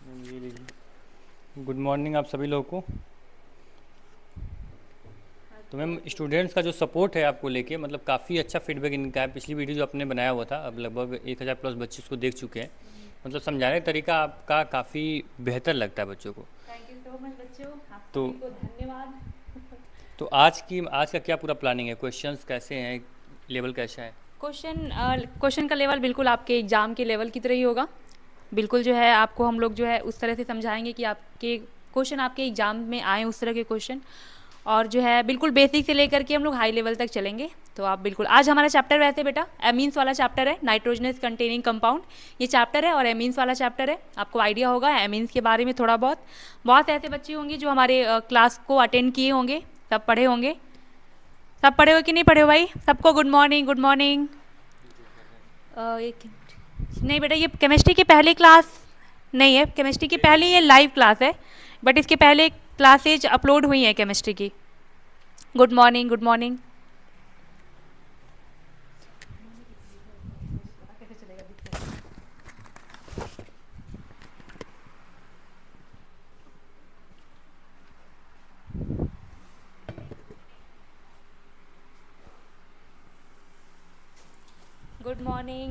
ये लीजिए। Good morning आप सभी लोगों को। तो मैम स्टूडेंट्स का जो सपोर्ट है आपको लेके मतलब काफ़ी अच्छा फीडबैक इनका है। पिछली वीडियो जो आपने बनाया हुआ था अब लगभग 1000 प्लस बच्चे उसको देख चुके हैं। मतलब समझाने का तरीका आपका काफ़ी बेहतर लगता है बच्चों को। थैंक यू सो मच बच्चों, आप तो सभी को धन्यवाद। तो आज का क्या पूरा प्लानिंग है? क्वेश्चंस कैसे हैं? लेवल कैसा है? क्वेश्चन का लेवल बिल्कुल आपके एग्ज़ाम के लेवल की तरह ही होगा। बिल्कुल जो है आपको हम लोग जो है उस तरह से समझाएंगे कि आपके क्वेश्चन आपके एग्ज़ाम में आए उस तरह के क्वेश्चन, और जो है बिल्कुल बेसिक से लेकर के हम लोग हाई लेवल तक चलेंगे। तो आप बिल्कुल आज हमारा चैप्टर वैसे बेटा एमीन्स वाला चैप्टर है, नाइट्रोजनस कंटेनिंग कंपाउंड ये चैप्टर है और एमीन्स वाला चैप्टर है। आपको आइडिया होगा एमीन्स के बारे में थोड़ा बहुत ऐसे बच्चे होंगे जो हमारे क्लास को अटेंड किए होंगे, सब पढ़े होंगे। सब पढ़े हो कि नहीं पढ़े हो भाई? सबको गुड मॉर्निंग गुड मॉर्निंग। एक मिनट, नहीं बेटा ये केमिस्ट्री की पहली क्लास नहीं है, केमिस्ट्री की पहली ये लाइव क्लास है, बट इसके पहले क्लासेज अपलोड हुई हैं केमिस्ट्री की। Good morning good morning.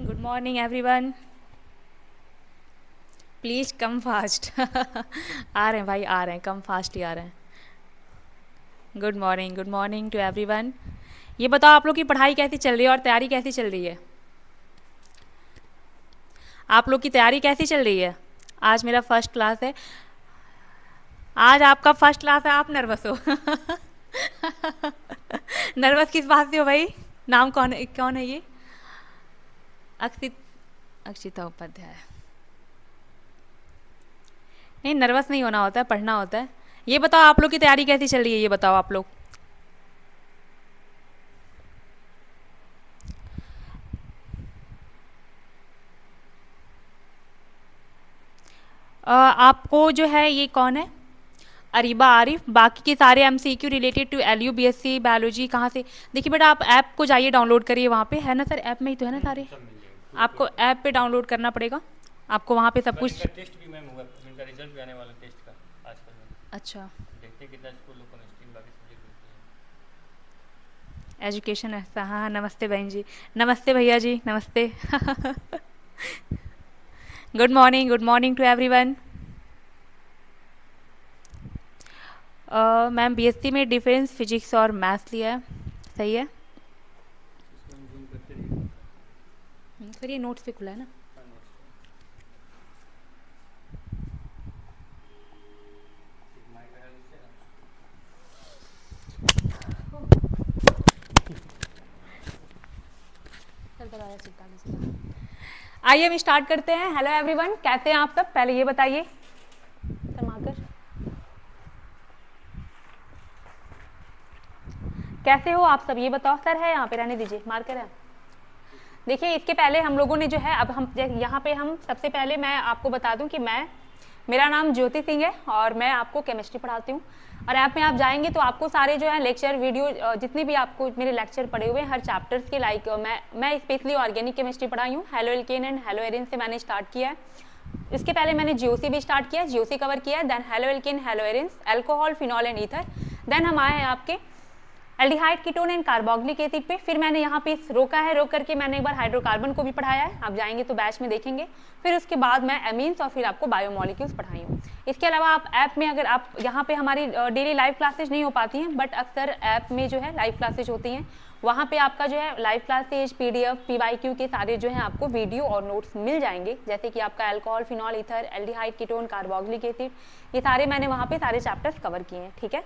Good morning everyone. Please come fast आ रहे हैं भाई, आ रहे हैं, कम फास्ट ही आ रहे हैं। Good morning to everyone. ये बताओ आप लोग की पढ़ाई कैसी चल रही है और तैयारी कैसी चल रही है? आप लोग की तैयारी कैसी चल रही है? आज मेरा फर्स्ट क्लास है। आज आपका फर्स्ट क्लास है, आप नर्वस हो नर्वस किस बात से हो भाई? नाम कौन है ये? अक्षित अक्षिता उपाध्याय। नहीं नर्वस नहीं होना होता है, पढ़ना होता है। ये बताओ आप लोग की तैयारी कैसी चल रही है, ये बताओ आप लोग। आपको जो है ये कौन है? अरीबा आरिफ। बाकी के सारे MCQ related to LU BSc biology कहाँ से? देखिए बेटा आप ऐप को जाइए, डाउनलोड करिए, वहाँ पे है ना सर, ऐप में ही तो है ना सारे। सब मिल जाएगी, कोई आपको ऐप पे डाउनलोड करना पड़ेगा, आपको वहाँ पे सब इनका कुछ। टेस्ट भी मैम हुआ, इनका रिजल्ट भी आने वाला टेस्ट का आजकल में। अच्छा, देखते हैं कितना स्कूल लोग केमिस्ट्री बाकी सब्जेक्ट मिलते एजुकेशन ऐसा। हाँ हाँ, नमस्ते बहन जी, नमस्ते भैया जी, नमस्ते good morning to everyone. Ma'am BSc में डिफेंस फिजिक्स और मैथ्स लिया है, सही है। हैं। इसको हम जूम करते रहिए। सर ये नोट्स पे खुला है ना? हाँ, notes पे। एक mic लगा लीजिए ना। आइए हम स्टार्ट करते हैं। हेलो एवरीवन, कैसे हैं आप सब? पहले ये बताइए शर्माकर, कैसे हो आप सब, ये बताओ। सर है यहाँ पे, रहने दीजिए, मार्कर है। देखिए इसके पहले हम लोगों ने जो है अब हम यहाँ पे हम सबसे पहले मैं आपको बता दूं कि मेरा नाम ज्योति सिंह है और मैं आपको केमिस्ट्री पढ़ाती हूँ। और ऐप में आप जाएंगे तो आपको सारे जो है लेक्चर वीडियो जितने भी आपको मेरे लेक्चर पड़े हुए हैं हर चैप्टर्स के, लाइक मैं स्पेशली ऑर्गेनिक केमिस्ट्री पढ़ाई हूँ। Halo alkane and hello Erin से मैंने स्टार्ट किया है। इसके पहले मैंने जीओसी भी स्टार्ट किया, जीओसी कवर किया है, then haloalkane haloarenes, alcohol phenol and ether, then हम आए हैं आपके aldehyde ketone and carboxylic acid पे। फिर मैंने यहाँ पे रोका है, रोक करके मैंने एक बार हाइड्रोकार्बन को भी पढ़ाया है, आप जाएंगे तो बैच में देखेंगे। फिर उसके बाद मैं एमीन्स और फिर आपको बायोमोलिक्यूल्स पढ़ाई हूँ। इसके अलावा आप ऐप में अगर आप यहाँ पे हमारी डेली लाइव क्लासेज नहीं हो पाती हैं, बट अक्सर ऐप में जो है लाइव क्लासेज होती हैं, वहाँ पे आपका जो है लाइव क्लासेज पीडीएफ पीवाईक्यू के सारे जो है आपको वीडियो और नोट्स मिल जाएंगे। जैसे कि आपका alcohol phenol ether aldehyde ketone carboxylic acid, ये सारे मैंने वहाँ पे सारे चैप्टर्स कवर किए हैं। ठीक है,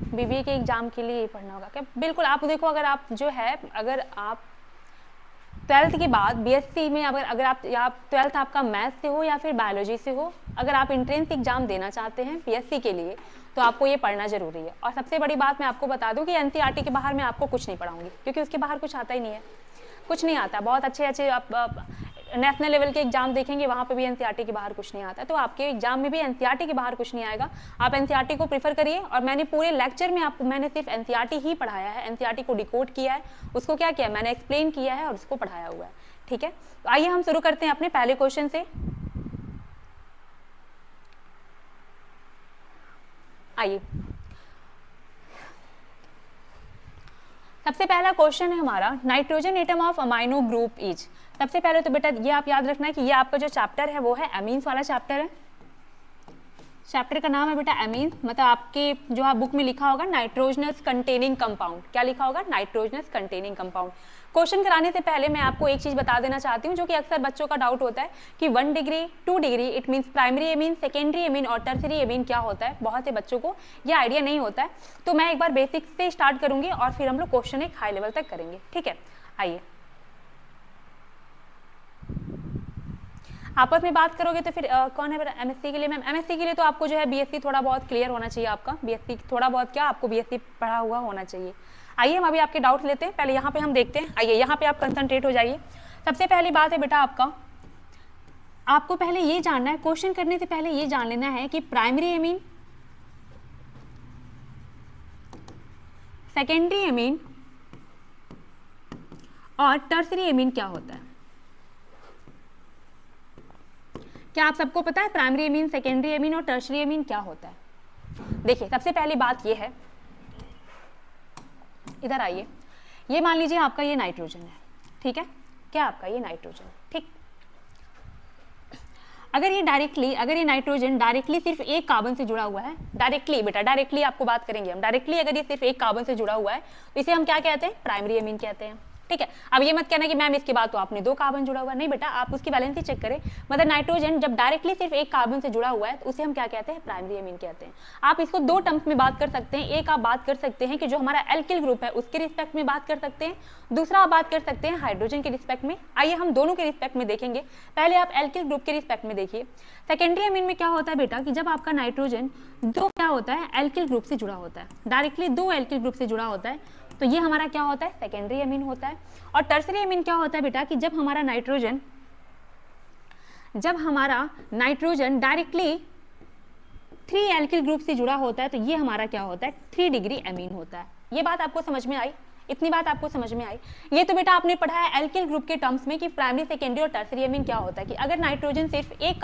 बीबीए के एग्जाम के लिए पढ़ना होगा क्या? बिल्कुल, आप देखो अगर आप जो है अगर आप ट्वेल्थ के बाद बीएससी में अगर आप या ट्वेल्थ आपका मैथ्स से हो या फिर बायोलॉजी से हो, अगर आप एंट्रेंस एग्जाम देना चाहते हैं बीएससी के लिए तो आपको ये पढ़ना जरूरी है। और सबसे बड़ी बात मैं आपको बता दूं कि एनसीईआरटी के बाहर मैं आपको कुछ नहीं पढ़ाऊंगी, क्योंकि उसके बाहर कुछ आता ही नहीं है, कुछ नहीं आता। बहुत अच्छे अच्छे आप नेशनल लेवल के एग्जाम देखेंगे, वहाँ पे भी एनसीईआरटी के बाहर कुछ नहीं आता, तो आपके एग्जाम में भी एनसीईआरटी के बाहर कुछ नहीं आएगा। आप एनसीईआरटी को प्रीफर करिए। और मैंने पूरे लेक्चर में आपको मैंने सिर्फ एनसीईआरटी ही पढ़ाया है, एनसीईआरटी को डिकोड किया है, उसको क्या किया मैंने एक्सप्लेन किया है और उसको पढ़ाया हुआ है। ठीक है, तो आइए हम शुरू करते हैं अपने पहले क्वेश्चन से। आइए, सबसे पहला क्वेश्चन है हमारा, nitrogen atom of amino group is. सबसे पहले तो बेटा ये आप याद रखना है कि ये आपका जो चैप्टर है वो है एमीन्स वाला चैप्टर है। चैप्टर का नाम है बेटा एमीन्स, मतलब आपके जो आप बुक में लिखा होगा नाइट्रोजनस कंटेनिंग कंपाउंड। क्या लिखा होगा? Nitrogenous containing compound. क्वेश्चन कराने से पहले मैं आपको एक चीज बता देना चाहती हूँ जो कि अक्सर बच्चों का डाउट होता है कि 1 degree 2 degree it means primary amine, secondary amine और टर्सरी एमीन क्या होता है। बहुत से बच्चों को ये आइडिया नहीं होता है, तो मैं एक बार बेसिक से स्टार्ट करूंगी और फिर हम लोग क्वेश्चन एक हाई लेवल तक करेंगे, ठीक है। आइए, आपस में बात करोगे तो फिर कौन है बेटा एमएससी के लिए? मैम एमएससी के लिए तो आपको जो है बीएससी थोड़ा बहुत क्लियर होना चाहिए, आपका बीएससी थोड़ा बहुत क्या आपको बीएससी पढ़ा हुआ होना चाहिए। आइए हम अभी आपके डाउट लेते हैं, पहले यहाँ पे हम देखते हैं। आइए यहाँ पे आप कंसंट्रेट हो जाइए। सबसे पहली बात है बेटा आपको पहले ये जानना है, क्वेश्चन करने से पहले ये जान लेना है कि प्राइमरी एमीन, सेकेंडरी एमीन और टर्सरी एमीन क्या होता है। क्या आप सबको पता है प्राइमरी एमीन, सेकेंडरी एमीन और टर्सरी एमीन क्या होता है? देखिए सबसे पहली बात ये है, इधर आइए, ये मान लीजिए आपका ये नाइट्रोजन है, ठीक है, क्या आपका ये नाइट्रोजन, ठीक। अगर ये नाइट्रोजन डायरेक्टली सिर्फ एक कार्बन से जुड़ा हुआ है, डायरेक्टली बेटा डायरेक्टली आपको बात करेंगे हम, डायरेक्टली अगर ये सिर्फ एक कार्बन से जुड़ा हुआ है तो इसे हम क्या कहते हैं? प्राइमरी एमीन कहते हैं, ठीक है। अब ये मत कहना कि मैम इसके बाद तो आपने 2 कार्बन जुड़ा हुआ है, नहीं बेटा, आप उसकी वैलेंसी चेक करें। मतलब नाइट्रोजन जब डायरेक्टली सिर्फ एक कार्बन से जुड़ा हुआ है तो उसे हम क्या कहते हैं? प्राइमरी एमीन कहते हैं। आप इसको 2 टर्म्स में बात कर सकते हैं। एक आप बात कर सकते हैं कि जो हमारा एल्किल ग्रुप है उसके रिस्पेक्ट में बात कर सकते हैं, दूसरा आप बात कर सकते हैं हाइड्रोजन के रिस्पेक्ट में। आइए हम दोनों के रिस्पेक्ट में देखेंगे। पहले आप एल्किल ग्रुप के रिस्पेक्ट में देखिए। सेकेंडरी एमीन में क्या होता है बेटा कि जब आपका नाइट्रोजन क्या होता है? एल्किल ग्रुप से जुड़ा होता है, डायरेक्टली 2 एल्किल ग्रुप से जुड़ा होता है, तो ये हमारा क्या होता है? सेकेंडरी एमीन होता है। और टर्सरी एमीन क्या होता है बेटा कि जब हमारा नाइट्रोजन डायरेक्टली 3 एल्किल ग्रुप से जुड़ा होता है तो ये हमारा क्या होता है? 3 डिग्री एमीन होता है। ये बात आपको समझ में आई? इतनी बात आपको समझ में आई? ये तो बेटा आपने पढ़ा है एल्किल ग्रुप के टर्म्स में कि प्राइमरी, सेकेंडरी और टर्सरी एमीन क्या होता है कि अगर नाइट्रोजन सिर्फ एक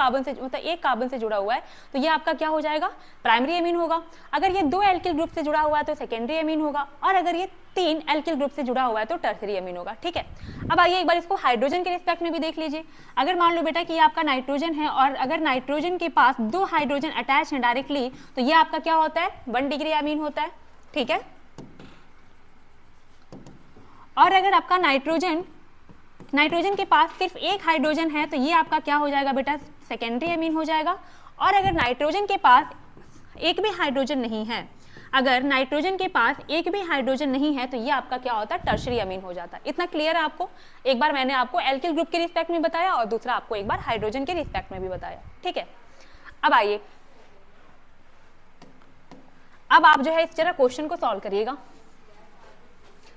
कार्बन से जुड़ा हुआ है तो ये आपका क्या हो जाएगा? प्राइमरी एमीन होगा। अगर ये 2 एल्किल ग्रुप से जुड़ा हुआ है तो सेकेंडरी एमीन होगा, और अगर ये 3 एल्किल ग्रुप से जुड़ा हुआ है तो टर्सरी एमीन होगा, ठीक है। अब आइए एक बार इसको हाइड्रोजन के रिस्पेक्ट में भी देख लीजिए। अगर मान लो बेटा कि ये आपका नाइट्रोजन है और अगर नाइट्रोजन के पास 2 हाइड्रोजन अटैच है डायरेक्टली तो ये आपका क्या होता है? 1 डिग्री एमीन होता है, ठीक है। और अगर आपका नाइट्रोजन के पास सिर्फ एक हाइड्रोजन है तो ये आपका क्या हो जाएगा बेटा? सेकेंडरी एमीन हो जाएगा। और अगर नाइट्रोजन के पास एक भी हाइड्रोजन नहीं है, तो ये आपका क्या होता है? टर्सरी एमीन हो जाता है। इतना क्लियर है आपको? एक बार मैंने आपको एल्किल ग्रुप के रिस्पेक्ट में बताया और दूसरा आपको एक बार हाइड्रोजन के रिस्पेक्ट में भी बताया, ठीक है। अब आइए, अब आप जो है इस तरह क्वेश्चन को सॉल्व करिएगा।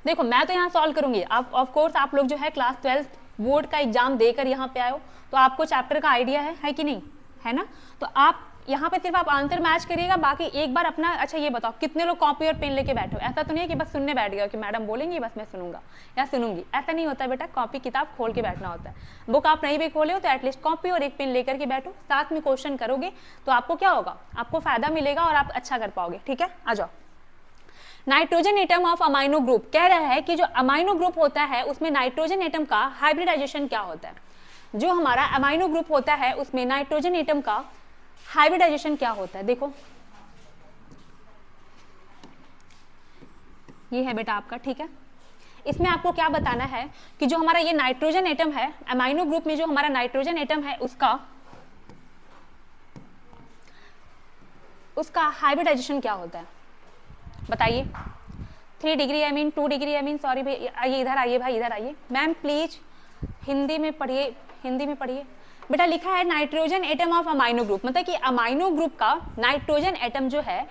देखो मैं तो यहाँ सॉल्व करूंगी, आप ऑफ कोर्स आप लोग जो है क्लास 12 बोर्ड का एग्जाम देकर यहाँ पे आए हो तो आपको चैप्टर का आइडिया है कि नहीं, है ना? तो आप यहाँ पे सिर्फ आप आंसर मैच करिएगा, बाकी एक बार अपना अच्छा ये बताओ कितने लोग कॉपी और पेन लेके बैठे हो? ऐसा तो नहीं है कि बस सुनने बैठ गया कि मैडम बोलेंगी बस मैं सुनूंगा या सुनूंगी, ऐसा नहीं होता बेटा। कॉपी किताब खोल के बैठना होता है। बुक आप नहीं भी खोले हो तो एटलीस्ट कॉपी और एक पेन लेकर के बैठो, साथ में क्वेश्चन करोगे तो आपको क्या होगा? आपको फायदा मिलेगा और आप अच्छा कर पाओगे, ठीक है। आ जाओ। Nitrogen atom of amino group कह रहा है कि जो अमाइनो ग्रुप होता है उसमें नाइट्रोजन एटम का हाइब्रिडाइजेशन क्या होता है? जो हमारा अमाइनो ग्रुप होता है उसमें नाइट्रोजन एटम का हाइब्रिडाइजेशन क्या होता है? देखो ये है बेटा आपका, ठीक है। इसमें आपको क्या बताना है कि जो हमारा ये नाइट्रोजन एटम है, अमाइनो ग्रुप में जो हमारा नाइट्रोजन एटम है उसका हाइब्रिडाइजेशन क्या होता है? बताइए। 3 degree amine, 2 degree amine, sorry भाई, आइए इधर आइए भाई, इधर आइए। मैम प्लीज हिंदी में पढ़िए बेटा। लिखा है nitrogen atom of amino group, मतलब कि अमाइनो ग्रुप का नाइट्रोजन एटम जो है,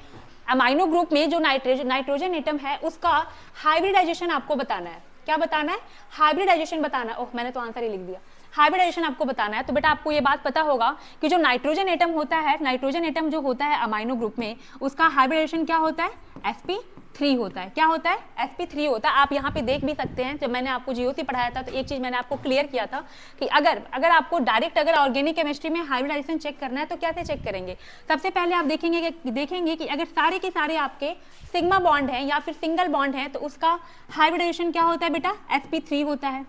अमाइनो ग्रुप में जो नाइट्रोजन एटम है उसका हाइब्रिडाइजेशन आपको बताना है। क्या बताना है? हाइब्रिडाइजेशन बताना है। ओह मैंने तो आंसर ही लिख दिया। हाइब्रिडाइजेशन आपको बताना है। तो बेटा आपको ये बात पता होगा कि जो नाइट्रोजन एटम होता है, नाइट्रोजन एटम जो होता है अमाइनो ग्रुप में, उसका हाइब्रिडाइजेशन क्या होता है, sp3 होता है। क्या होता है, sp3 होता है। आप यहाँ पे देख भी सकते हैं, जब मैंने आपको जीओसी पढ़ाया था तो एक चीज मैंने आपको क्लियर किया था कि अगर आपको डायरेक्ट अगर ऑर्गेनिक केमिस्ट्री में हाइब्रिडाइजेशन चेक करना है तो कैसे चेक करेंगे। सबसे पहले आप देखेंगे कि अगर सारे के सारे आपके सिग्मा बॉन्ड हैं या फिर सिंगल बॉन्ड है तो उसका हाइब्रिडाइजेशन क्या होता है बेटा, sp3 होता है।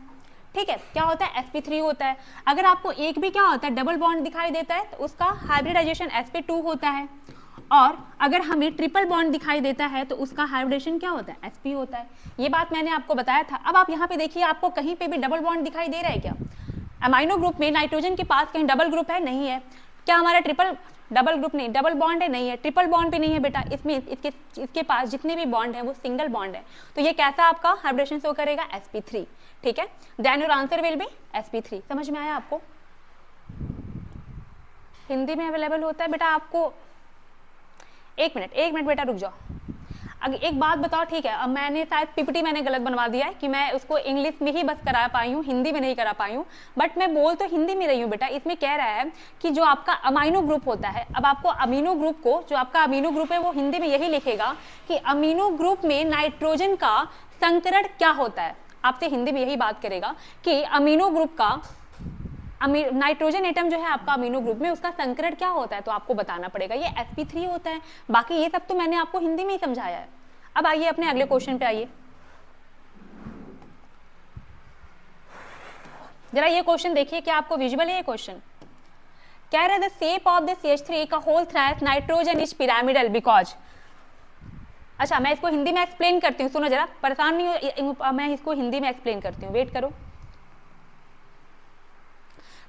ठीक है, क्या होता है, sp3 होता है। अगर आपको एक भी क्या होता है, डबल बॉन्ड दिखाई देता है तो उसका हाइब्रिडाइजेशन sp2 होता है। और अगर हमें ट्रिपल बॉन्ड दिखाई देता है तो उसका हाइब्रिडेशन क्या होता है, sp होता है। ये बात मैंने आपको बताया था। अब आप यहाँ पे देखिए, आपको कहीं पे भी डबल बॉन्ड दिखाई दे रहा है क्या, अमाइनो ग्रुप में नाइट्रोजन के पास कहीं डबल ग्रुप है, नहीं है। क्या हमारा ट्रिपल डबल ग्रुप नहीं, डबल बॉन्ड है, नहीं है। ट्रिपल बॉन्ड भी नहीं है बेटा, इसमें इसके पास जितने भी बॉन्ड है वो सिंगल बॉन्ड है। तो ये कैसा आपका हाइब्रिडेशन शो करेगा, sp3। ठीक है, then your answer will be sp3। समझ में आया आपको? हिंदी में अवेलेबल होता है बेटा आपको। एक मिनट बेटा रुक जाओ। अगर एक बात बताओ, ठीक है, अब मैंने शायद पीपीटी मैंने गलत बनवा दिया है कि मैं उसको इंग्लिश में ही बस करा पाई हूँ, हिंदी में नहीं करा पाई हूँ, बट मैं बोल तो हिंदी में रही हूँ बेटा। इसमें कह रहा है कि जो आपका अमीनो ग्रुप होता है, अब आपको अमीनो ग्रुप को, जो आपका अमीनो ग्रुप है वो हिंदी में यही लिखेगा कि अमीनो ग्रुप में नाइट्रोजन का संकरण क्या होता है। आपसे हिंदी में यही बात करेगा कि अमीनो ग्रुप का नाइट्रोजन एटम जो है आपका अमीनो ग्रुप में, उसका संकरण क्या होता है, तो आपको बताना पड़ेगा ये sp3 होता है। बाकी ये सब तो मैंने आपको हिंदी में ही समझाया है। अब आइए अपने अगले क्वेश्चन पे आइए। जरा ये क्वेश्चन देखिए, क्या आपको विजुअल है ये क्वेश्चन? कह रहे the shape of the CH3 का whole thrice nitrogen is pyramidal because. अच्छा, मैं इसको हिंदी में एक्सप्लेन करती हूँ, सुनो जरा, परेशान नहीं हो, मैं इसको हिंदी में एक्सप्लेन करती हूँ, वेट करो,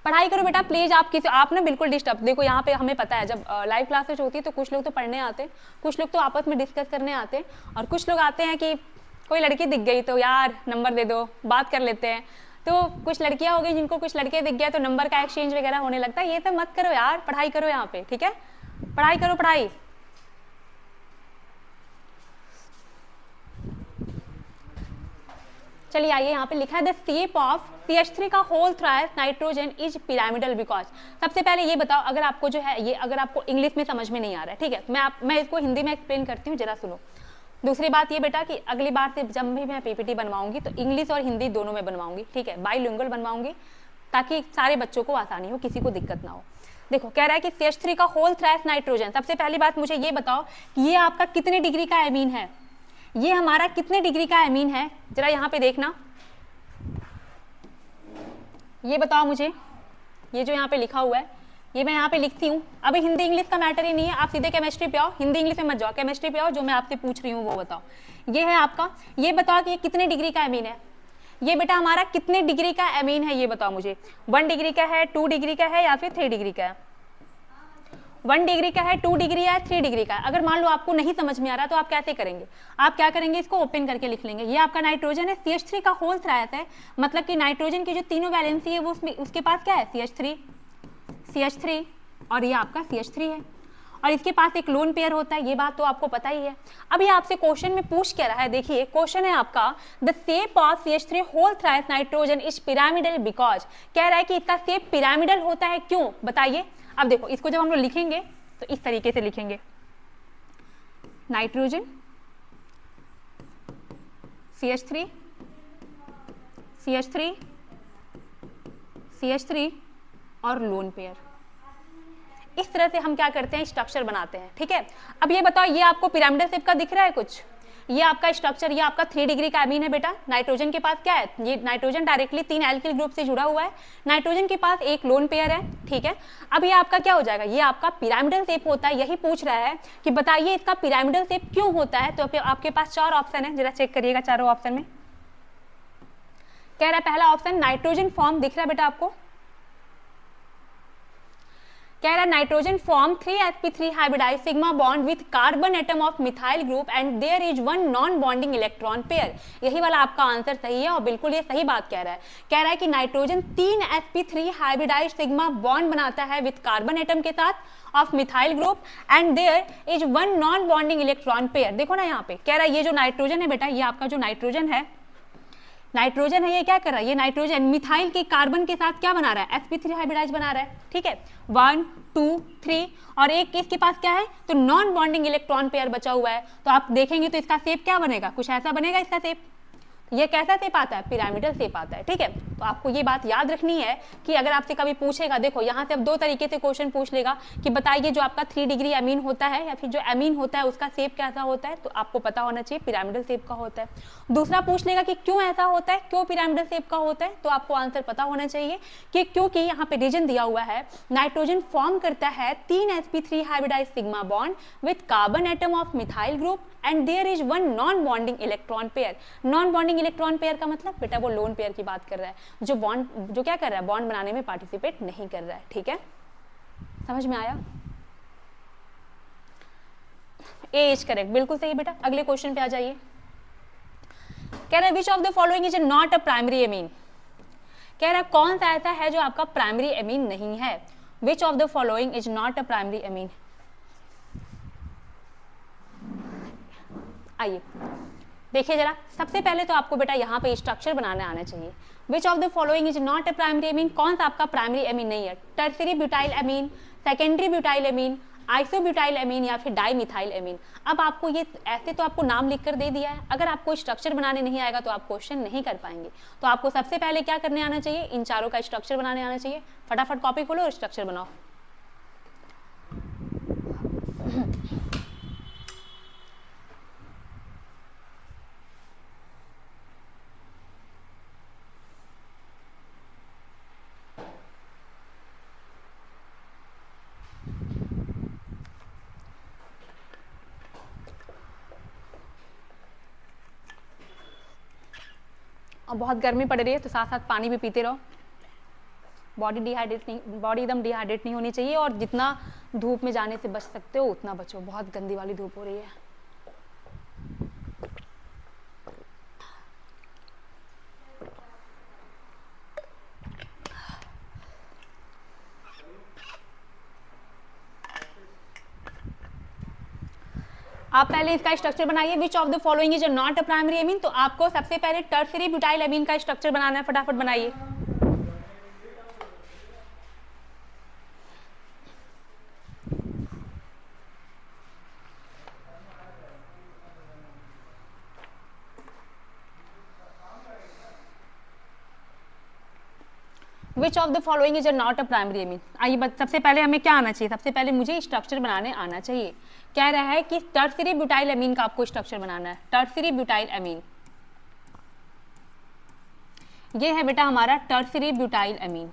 पढ़ाई करो बेटा प्लीज। आप ना बिल्कुल डिस्टर्ब, देखो यहाँ पे हमें पता है जब लाइव क्लासेज होती है तो कुछ लोग तो पढ़ने आते हैं, कुछ लोग तो आपस में डिस्कस करने आते हैं, और कुछ लोग आते हैं कि कोई लड़की दिख गई तो यार नंबर दे दो, बात कर लेते हैं। तो कुछ लड़कियां हो गई जिनको कुछ लड़के दिख गए तो नंबर का एक्सचेंज वगैरह होने लगता है। ये सब मत करो यार, पढ़ाई करो यहाँ पे, ठीक है, पढ़ाई करो पढ़ाई। चलिए आइए, यहाँ पे लिखा है द शेप ऑफ CH3 का whole thrice nitrogen is pyramidal because. सबसे पहले ये बताओ, अगर आपको जो है ये, अगर आपको इंग्लिश में समझ में नहीं आ रहा है, ठीक है, मैं इसको हिंदी में एक्सप्लेन करती हूँ, जरा सुनो। दूसरी बात ये बेटा कि अगली बार से जब भी मैं पीपीटी बनवाऊंगी तो इंग्लिश और हिंदी दोनों में बनवाऊंगी, ठीक है, बाइलिंगुअल बनवाऊंगी, ताकि सारे बच्चों को आसानी हो, किसी को दिक्कत ना हो। देखो कह रहा है कि CH3 का होल थ्राइस नाइट्रोजन, सबसे पहली बात मुझे ये बताओ कि ये आपका कितने डिग्री का एमीन है, ये हमारा कितने डिग्री का एमीन है, जरा यहाँ पे देखना, ये बताओ मुझे। ये जो यहाँ पे लिखा हुआ है ये मैं यहाँ पे लिखती हूँ। अभी हिंदी इंग्लिश का मैटर ही नहीं है, आप सीधे केमिस्ट्री पे आओ, हिंदी इंग्लिश में मत जाओ, केमिस्ट्री पे आओ, जो मैं आपसे पूछ रही हूँ वो बताओ। ये है आपका, ये बताओ कि ये कितने डिग्री का एमीन है, ये बेटा हमारा कितने डिग्री का एमीन है, ये बताओ मुझे। 1 डिग्री का है, 2 डिग्री का है, या फिर 3 डिग्री का है? 1 डिग्री का है, 2 डिग्री है, 3 डिग्री का है। अगर मान लो आपको नहीं समझ में आ रहा तो आप कैसे करेंगे, आप क्या करेंगे, इसको ओपन करके लिख लेंगे। ये आपका नाइट्रोजन है, CH3 का होल थ्राइस है, मतलब कि नाइट्रोजन की जो तीनों वैलेंसी है वो उसके पास क्या है, CH3 और ये आपका CH3 है, और इसके पास एक लोन पेयर होता है, ये बात तो आपको पता ही है। अब ये आपसे क्वेश्चन में पूछ क्या रहा है, देखिए क्वेश्चन है आपका the shape of CH3 whole thrice nitrogen is pyramidal because. कह रहा है कि इसका शेप पिरामिडल होता है, क्यों बताइए। अब देखो इसको जब हम लोग लिखेंगे तो इस तरीके से लिखेंगे, नाइट्रोजन CH3 और लोन पेयर, इस तरह से हम क्या करते हैं, स्ट्रक्चर बनाते हैं, ठीक है। अब ये बताओ, ये आपको पिरामिडल शेप का दिख रहा है कुछ, ये आपका स्ट्रक्चर, ये आपका 3 डिग्री का एमीन है बेटा। नाइट्रोजन के पास क्या है, ये नाइट्रोजन डायरेक्टली 3 एल्किल ग्रुप से जुड़ा हुआ है, नाइट्रोजन के पास एक लोन पेयर है, ठीक है। अब ये आपका क्या हो जाएगा, ये आपका पिरामिडल शेप होता है। यही पूछ रहा है कि बताइए इसका पिरामिडल शेप क्यों होता है। तो आपके पास 4 ऑप्शन है, जरा चेक करिएगा चारों ऑप्शन में। कह रहा है पहला ऑप्शन नाइट्रोजन फॉर्म दिख रहा है बेटा आपको, कह रहा है nitrogen form 3sp3 hybridize sigma bond with carbon atom of methyl group and there is 1 non bonding electron pair. यही वाला आपका आंसर सही है और बिल्कुल ये सही बात कह रहा है। कह रहा है कि nitrogen 3sp3 hybridize sigma bond बनाता है विथ कार्बन एटम के साथ of methyl group and there is 1 non bonding electron pair. देखो ना यहाँ पे कह रहा है ये जो नाइट्रोजन है बेटा, ये आपका जो नाइट्रोजन है नाइट्रोजन है, ये क्या कर रहा है, ये नाइट्रोजन मिथाइल के कार्बन के साथ क्या बना रहा है, sp3 हाइब्रिडाइज बना रहा है, ठीक है, 1 2 3 और एक इसके पास क्या है, तो नॉन बॉन्डिंग इलेक्ट्रॉन पेयर बचा हुआ है। तो आप देखेंगे तो इसका शेप क्या बनेगा, कुछ ऐसा बनेगा इसका शेप। ये कैसा शेप आता है, पिरामिडल शेप आता है, ठीक है। तो आपको ये बात याद रखनी है कि अगर आपसे कभी पूछेगा, देखो यहाँ से अब दो तरीके से क्वेश्चन पूछ लेगा कि बताइए जो आपका 3 डिग्री अमीन होता है या फिर जो अमीन होता है उसका शेप कैसा होता है, तो आपको पता होना चाहिए पिरामिडल शेप का होता है। दूसरा पूछ लेगा कि क्यों ऐसा होता है, क्यों पिरामिडल शेप का होता है, तो आपको आंसर पता होना चाहिए कि क्योंकि यहाँ पे रीजन दिया हुआ है, नाइट्रोजन फॉर्म करता है 3 sp3 hybridize sigma bond with carbon atom of methyl group and there is one non bonding electron pair. Non bonding electron pair का मतलब बेटा वो लोन पेयर की बात कर रहा है, जो बॉन्ड जो क्या कर रहा है, बॉन्ड बनाने में पार्टिसिपेट नहीं कर रहा है, ठीक है, समझ में आया। ए इज करेक्ट, बिल्कुल सही बेटा। अगले क्वेश्चन पे आ जाइए। कह रहा है which of the following is not a primary amine. कह रहा है कौन सा ऐसा है जो आपका प्राइमरी एमीन नहीं है, which of the following is not a primary amine. आइए देखिए जरा, सबसे पहले तो आपको बेटा यहाँ पे स्ट्रक्चर बनाने आना चाहिए। Which of the following is not a primary amine, कौन सा आपका प्राइमरी एमीन नहीं है, tertiary butyl amine, secondary butyl amine, isobutyl amine या फिर डाइमिथाइल एमीन। अब आपको ये ऐसे तो आपको नाम लिखकर दे दिया है, अगर आपको स्ट्रक्चर बनाने नहीं आएगा तो आप क्वेश्चन नहीं कर पाएंगे। तो आपको सबसे पहले क्या करने आना चाहिए, इन चारों का स्ट्रक्चर बनाने आना चाहिए। फटाफट कॉपी खोलो और स्ट्रक्चर बनाओ। और बहुत गर्मी पड़ रही है तो साथ साथ पानी भी पीते रहो। बॉडी एकदम डिहाइड्रेट नहीं होनी चाहिए, और जितना धूप में जाने से बच सकते हो उतना बचो, बहुत गंदी वाली धूप हो रही है। आप पहले इसका स्ट्रक्चर बनाइए। Which of the following is not a primary amine, तो आपको सबसे पहले टर्सरी ब्यूटाइल एमीन का स्ट्रक्चर बनाना है, फटाफट बनाइए। Which of the following is not a primary amine. आइए सबसे पहले हमें क्या आना चाहिए, सबसे पहले मुझे स्ट्रक्चर बनाने आना चाहिए। कह रहा है कि टर्सरी ब्यूटाइल एमीन का आपको स्ट्रक्चर बनाना है। टर्सरी ब्यूटाइल एमीन, ये है बेटा हमारा टर्सरी ब्यूटाइल एमीन।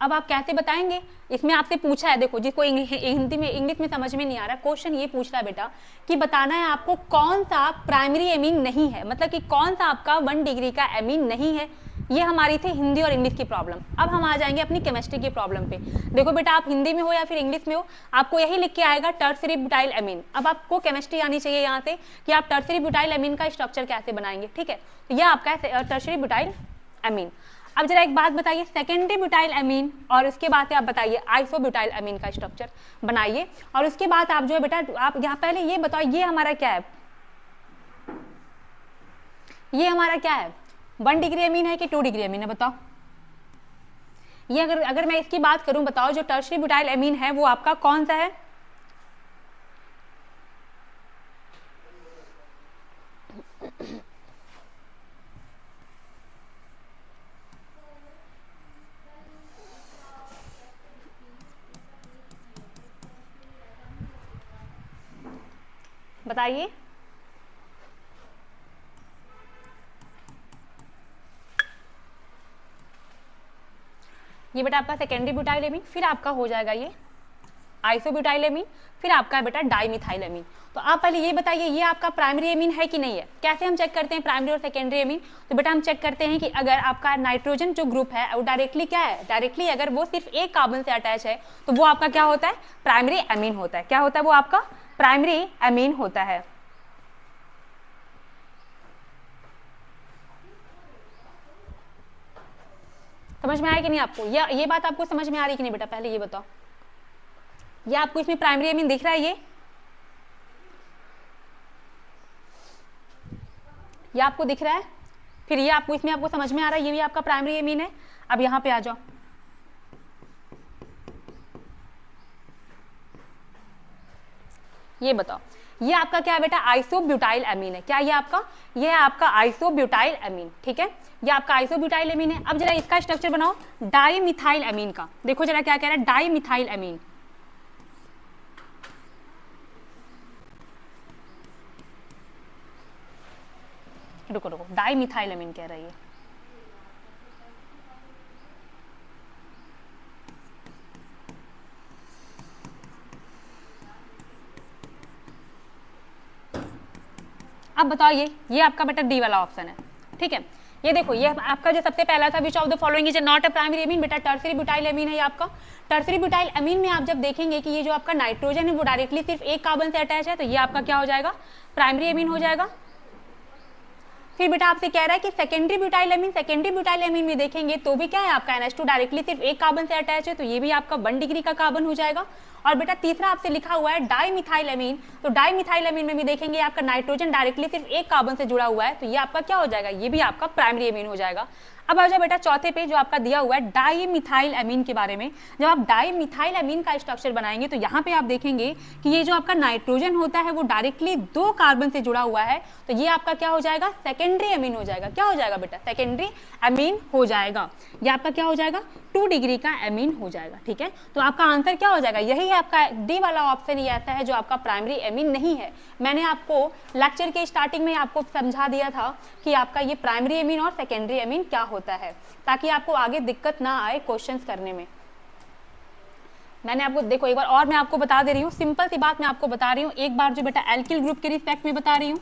अब आप कैसे बताएंगे, इसमें आपसे पूछा है, देखो जिसको हिंदी में इंग्लिश में समझ में नहीं आ रहा, क्वेश्चन ये पूछ रहा है बेटा कि बताना है आपको कौन सा प्राइमरी एमीन नहीं है, मतलब कि कौन सा आपका 1 डिग्री का एमीन नहीं है। ये हमारी थी हिंदी और इंग्लिश की प्रॉब्लम। अब हम आ जाएंगे अपनी केमिस्ट्री की प्रॉब्लम पे। देखो बेटा आप हिंदी में हो या फिर इंग्लिश में हो, आपको यही लिख के आएगा टर्सरी ब्यूटाइल एमीन। अब आपको केमिस्ट्री आनी चाहिए यहाँ से कि आप टर्सरी ब्यूटाइल एमीन का स्ट्रक्चर कैसे बनाएंगे, ठीक है। तो यह आपका टर्सरी ब्यूटाइल एमीन। अब जरा एक बात बताइए, सेकेंडरी ब्यूटाइल एमीन और उसके बाद से आप बताइए आइसोब्यूटाइल एमीन का स्ट्रक्चर बनाइए। और उसके बाद आप जो है बेटा आप यहाँ पहले ये बताओ, ये हमारा क्या है, ये हमारा क्या है, 1 डिग्री एमीन है कि 2 डिग्री एमीन है, बताओ। ये अगर मैं इसकी बात करूं, बताओ जो टर्सरी ब्यूटाइल एमीन है वो आपका कौन सा है, बताइए। ये बेटा आपका सेकेंडरी ब्यूटाइल एमीन, फिर आपका हो जाएगा ये आइसोब्यूटाइल एमीन, फिर आपका बेटा डाइमिथाइल एमीन। तो आप पहले ये बताइए ये आपका प्राइमरी एमीन है कि नहीं है। कैसे हम चेक करते हैं प्राइमरी और सेकेंडरी एमीन, तो बेटा हम चेक करते हैं कि अगर आपका नाइट्रोजन जो ग्रुप है वो डायरेक्टली क्या है, डायरेक्टली अगर वो सिर्फ एक कार्बन से अटैच है तो वो आपका क्या होता है, प्राइमरी एमीन होता है। क्या होता है, वो आपका प्राइमरी एमीन होता है। समझ में आया कि नहीं आपको, ये बात आपको समझ में आ रही है कि नहीं बेटा, पहले ये बताओ। ये आपको इसमें प्राइमरी एमीन दिख रहा है, ये आपको दिख रहा है, फिर ये आपको इसमें आपको समझ में आ रहा है, ये भी आपका प्राइमरी एमीन है। अब यहाँ पे आ जाओ, ये बताओ, ये आपका क्या है बेटा, आइसोब्यूटाइल एमीन है। क्या ये आपका, ये है आपका आइसोब्यूटाइल एमीन, ठीक है, ये आपका आइसोब्यूटाइल एमीन है। अब जरा इसका स्ट्रक्चर बनाओ डाइमिथाइल एमीन का, देखो जरा क्या कह रहा है, डाइमिथाइल एमीन। रुको रुको, डाइमिथाइल एमीन कह रही है। अब बताओ, ये आपका बेटा डी वाला ऑप्शन है, ठीक है। ये देखो, ये आपका जो सबसे पहला था, which of the following is not a primary amine, बेटा टर्सरी ब्यूटाइल एमीन है ये आपका। टर्सरी ब्यूटाइल एमीन में आप जब देखेंगे कि ये जो आपका नाइट्रोजन है वो डायरेक्टली सिर्फ एक कार्बन से अटैच है, तो ये आपका क्या हो जाएगा, प्राइमरी एमीन हो जाएगा। फिर बेटा आपसे कह रहा है कि secondary butyl amine, secondary butyl amine में देखेंगे तो भी क्या है आपका NH2 डायरेक्टली सिर्फ एक कार्बन से अटैच है, तो ये भी आपका 1 डिग्री का कार्बन हो जाएगा। और बेटा तीसरा आपसे लिखा हुआ है डाइमिथाइल एमीन, तो डाइमिथाइल एमीन में भी देखेंगे आपका नाइट्रोजन डायरेक्टली सिर्फ एक कार्बन से जुड़ा हुआ है, तो ये आपका क्या हो जाएगा, ये भी आपका प्राइमरी एमीन हो जाएगा। अब आ जाओ बेटा चौथे पे जो आपका दिया हुआ है डाइमिथाइल एमीन के बारे में। जब आप डाइमिथाइल एमीन का स्ट्रक्चर बनाएंगे तो यहाँ पे आप देखेंगे कि ये जो आपका नाइट्रोजन होता है वो डायरेक्टली 2 कार्बन से जुड़ा हुआ है, तो ये आपका क्या हो जाएगा, सेकेंडरी एमीन हो जाएगा। क्या हो जाएगा बेटा, सेकेंडरी एमीन हो जाएगा। ये आपका क्या हो जाएगा, 2 डिग्री का एमीन हो जाएगा, ठीक है। तो आपका आंसर क्या हो जाएगा, यही है आपका डी वाला ऑप्शन ही आता है जो आपका प्राइमरी एमीन नहीं है। मैंने आपको लेक्चर के स्टार्टिंग में आपको समझा दिया था कि आपका ये प्राइमरी एमीन और सेकेंडरी एमीन क्या होता है, ताकि आपको आगे दिक्कत ना आए क्वेश्चंस करने में। मैंने आपको देखो एक बार और मैं आपको बता दे रही हूँ, सिंपल सी बात मैं आपको बता रही हूँ। एक बार जो बेटा एल्किल ग्रुप के रिस्पेक्ट में बता रही हूँ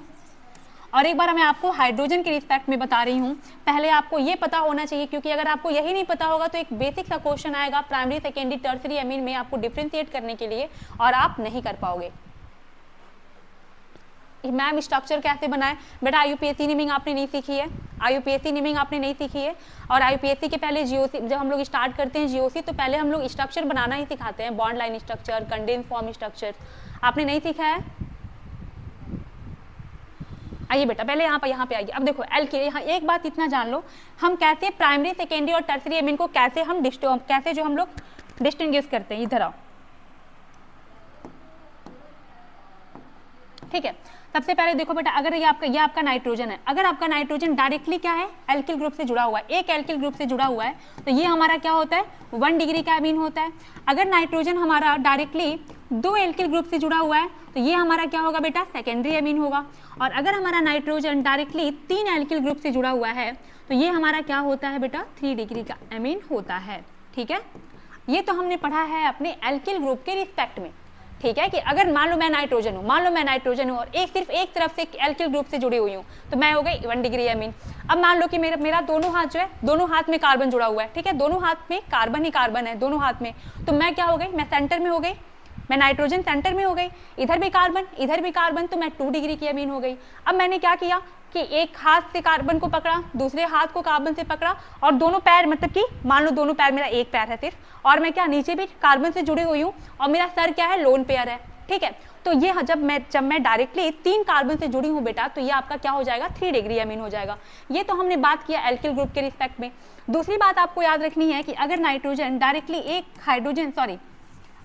और एक बार मैं आपको हाइड्रोजन के रिस्पेक्ट में बता रही हूँ। पहले आपको ये पता होना चाहिए, क्योंकि अगर आपको यही नहीं पता होगा तो एक बेसिक सा क्वेश्चन आएगा प्राइमरी सेकेंडरी टर्सरी एमीन में आपको डिफ्रेंशिएट करने के लिए, और आप नहीं कर पाओगे। मैम स्ट्रक्चर कैसे बनाए, बेटा IUPAC नेमिंग आपने नहीं सीखी है, IUPAC नेमिंग आपने नहीं सीखी है। और IUPAC के पहले GOC, जब हम लोग स्टार्ट करते हैं GOC तो पहले हम लोग स्ट्रक्चर बनाना ही सिखाते हैं, bond line structure, condense form structure, आपने नहीं सीखा है। आइए बेटा पहले यहाँ पे आइए। अब देखो यहाँ एक बात इतना जान लो, हम कैसे प्राइमरी सेकेंडरी और टर्सरी एमीन को कैसे जो हम लोग डिस्टिंग्विश करते हैं। इधर आओ, ठीक है। सबसे पहले देखो बेटा, अगर ये आपका नाइट्रोजन है, अगर आपका नाइट्रोजन डायरेक्टली क्या है, एल्किल ग्रुप से जुड़ा हुआ है, एक एल्किल ग्रुप से जुड़ा हुआ है, तो ये हमारा क्या होता है, 1 डिग्री का एमीन होता है। अगर नाइट्रोजन हमारा डायरेक्टली 2 एल्किल ग्रुप से जुड़ा हुआ है तो ये हमारा क्या होगा बेटा, सेकेंडरी एमीन होगा। और अगर हमारा नाइट्रोजन डायरेक्टली 3 एल्किल ग्रुप से जुड़ा हुआ है तो ये हमारा क्या होता है बेटा, 3 डिग्री का एमीन होता है, ठीक है। ये तो हमने पढ़ा है अपने एल्किल ग्रुप के रिस्पेक्ट में, ठीक है, कि अगर मान लो मैं नाइट्रोजन हूँ और सिर्फ एक तरफ से एल्किल ग्रुप से जुड़ी हुई हूँ तो मैं हो गई 1 डिग्री एमीन। अब मान लो कि मेरा दोनों हाथ जो है, दोनों हाथ में कार्बन जुड़ा हुआ है, ठीक है, दोनों हाथ में कार्बन ही कार्बन है दोनों हाथ में, तो मैं क्या हो गई, मैं सेंटर में हो गई, मैं नाइट्रोजन सेंटर में हो गई, इधर भी कार्बन, तो मैं 2 डिग्री की एमीन हो गई। अब मैंने क्या किया कि एक हाथ से कार्बन को पकड़ा, दूसरे हाथ को कार्बन से पकड़ा, और दोनों पैर, मतलब कि मान लो दोनों पैर, मेरा एक पैर है सिर्फ, और मैं क्या नीचे भी कार्बन से जुड़ी हुई हूँ, और मेरा सर क्या है, लोन पेयर है, ठीक है। तो ये जब मैं डायरेक्टली 3 कार्बन से जुड़ी हूँ बेटा, तो ये आपका क्या हो जाएगा, 3 डिग्री एमीन हो जाएगा। ये तो हमने बात किया एल्किल ग्रुप के रिस्पेक्ट में। दूसरी बात आपको याद रखनी है कि अगर नाइट्रोजन डायरेक्टली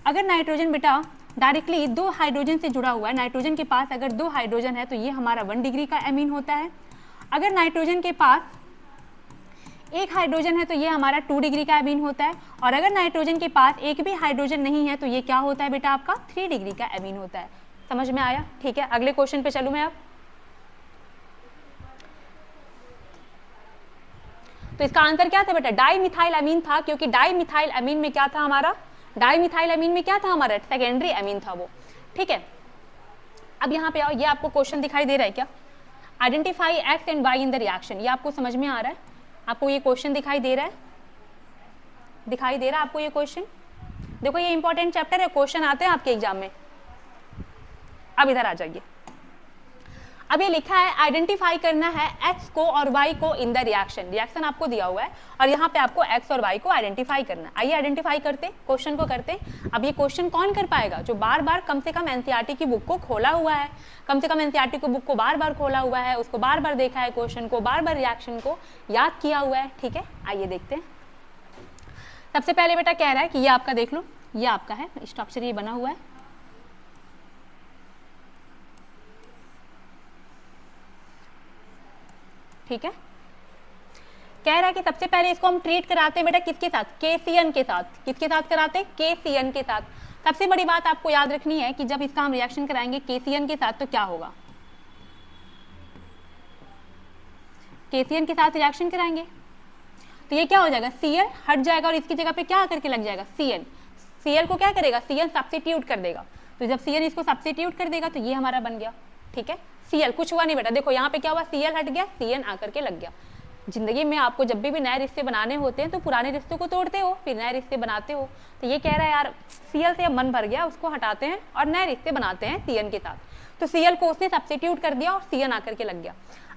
अगर नाइट्रोजन बेटा डायरेक्टली 2 हाइड्रोजन से जुड़ा हुआ है, नाइट्रोजन के पास अगर 2 हाइड्रोजन है तो ये हमारा 1 डिग्री का एमीन होता है। अगर नाइट्रोजन के पास 1 हाइड्रोजन है तो ये हमारा 2 डिग्री का एमीन होता है। और अगर नाइट्रोजन के पास एक भी हाइड्रोजन नहीं है तो ये क्या होता है बेटा, आपका 3 डिग्री का एमीन होता है। समझ में आया, ठीक है। अगले क्वेश्चन पे चलूँ मैं अब। तो इसका आंसर क्या था बेटा, डाइमिथाइल एमीन था, क्योंकि डाइमिथाइल एमीन में क्या था हमारा, सेकेंडरी एमीन था वो, ठीक है। अब यहाँ पे आओ, ये आपको क्वेश्चन दिखाई दे रहा है क्या, identify X and Y in the reaction, ये आपको समझ में आ रहा है, आपको ये क्वेश्चन दिखाई दे रहा है आपको ये क्वेश्चन। देखो ये इंपॉर्टेंट चैप्टर है, क्वेश्चन आते हैं आपके एग्जाम में। अब इधर आ जाइए। अब ये लिखा है आइडेंटिफाई करना है x को और y को इन द रिएक्शन, रिएक्शन आपको दिया हुआ है और यहाँ पे आपको x और y को आइडेंटिफाई करना है। आइए आइडेंटिफाई करते, क्वेश्चन को करते। अब ये क्वेश्चन कौन कर पाएगा? जो बार बार कम से कम एनसीईआरटी की बुक को खोला हुआ है, कम से कम एनसीईआरटी की बुक को बार बार खोला हुआ है, उसको बार बार देखा है, क्वेश्चन को बार बार रिएक्शन को याद किया हुआ है। ठीक है, आइए देखते हैं। सबसे पहले बेटा कह रहा है कि ये आपका देख लो, ये आपका है स्ट्रक्चर, ये बना हुआ है। ठीक है, कह रहा है कि सबसे पहले इसको हम ट्रीट कराते हैं बेटा किसके साथ? KCN के साथ। किसके साथ कराते हैं? KCN के साथ। सबसे बड़ी बात आपको याद रखनी है कि जब इसका हम रिएक्शन कराएंगे KCN के साथ तो क्या होगा? KCN के साथ रिएक्शन कराएंगे तो ये क्या हो जाएगा? Cl हट जाएगा और इसकी जगह पे क्या आकर के लग जाएगा? Cn। Cl को क्या करेगा? Cl सब्स्टिट्यूट कर देगा। तो जब Cn इसको सब्स्टिट्यूट कर देगा तो ये हमारा बन गया। ठीक है, Cl कुछ हुआ नहीं बेटा, देखो यहाँ पे क्या हुआ? Cl हट गया, Cn आकर के लग गया। जिंदगी में आपको जब भी नए रिश्ते बनाने होते हैं तो पुराने रिश्तों को तोड़ते हो, फिर नए रिश्ते बनाते हो। तो ये कह रहा है यार Cl से अब मन भर गया, उसको हटाते हैं और नए रिश्ते बनाते हैं Cn के साथ। तो Cl को उसने सब्स्टिट्यूट कर दिया और Cn आकर के लग गया।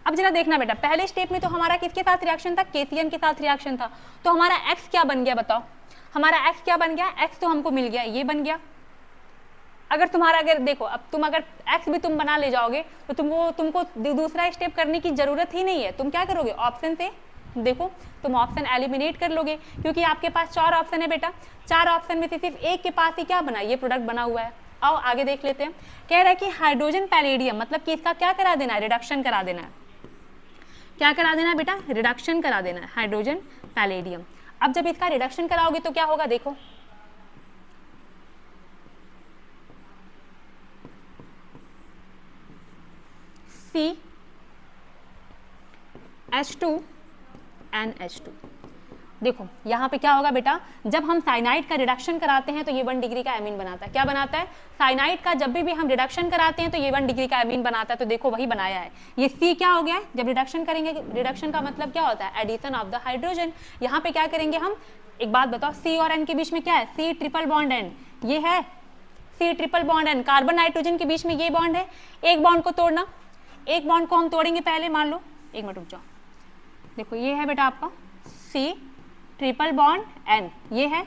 अब जरा देखना बेटा, पहले स्टेप में तो हमारा किसके साथ रिएक्शन था? KCN के साथ रिएक्शन था। तो हमारा x क्या बन गया बताओ? हमारा x क्या बन गया? x तो हमको मिल गया, ये बन गया। अगर तुम्हारा अगर देखो, अब तुम अगर x भी तुम बना ले जाओगे तो तुमको दूसरा स्टेप करने की जरूरत ही नहीं है। तुम क्या करोगे? ऑप्शन से देखो, तुम ऑप्शन एलिमिनेट कर लोगे क्योंकि आपके पास 4 ऑप्शन है बेटा। 4 ऑप्शन में से सिर्फ एक के पास ही क्या बना? ये प्रोडक्ट बना हुआ है। आओ आगे देख लेते हैं। कह रहा है कि हाइड्रोजन पैलेडियम, मतलब कि इसका क्या करा देना है? रिडक्शन करा देना है। क्या करा देना है बेटा? रिडक्शन करा देना है, हाइड्रोजन पैलेडियम। अब जब इसका रिडक्शन कराओगे तो क्या होगा? देखो CH2NH2। देखो यहाँ पे क्या होगा बेटा, जब हम साइनाइड का रिडक्शन कराते हैं तो ये 1 डिग्री का एमीन बनाता है। क्या बनाता है? साइनाइड का जब भी हम रिडक्शन कराते हैं तो ये 1 डिग्री का एमीन बनाता है। तो देखो वही बनाया है। ये C क्या हो गया है? जब रिडक्शन करेंगे, रिडक्शन का मतलब क्या होता है? Addition of the hydrogen. यहाँ पे क्या करेंगे हम? एक बात बताओ, C और N के बीच में क्या है? C ट्रिपल बॉन्ड N, ये है C triple bond N। Carbon nitrogen के बीच में ये बॉन्ड है। एक बॉन्ड को तोड़ना, एक बॉन्ड को हम तोड़ेंगे पहले। मान लो, एक मिनट रुक जाओ, देखो ये है बेटा आपका C ट्रिपल बॉन्ड N, ये है,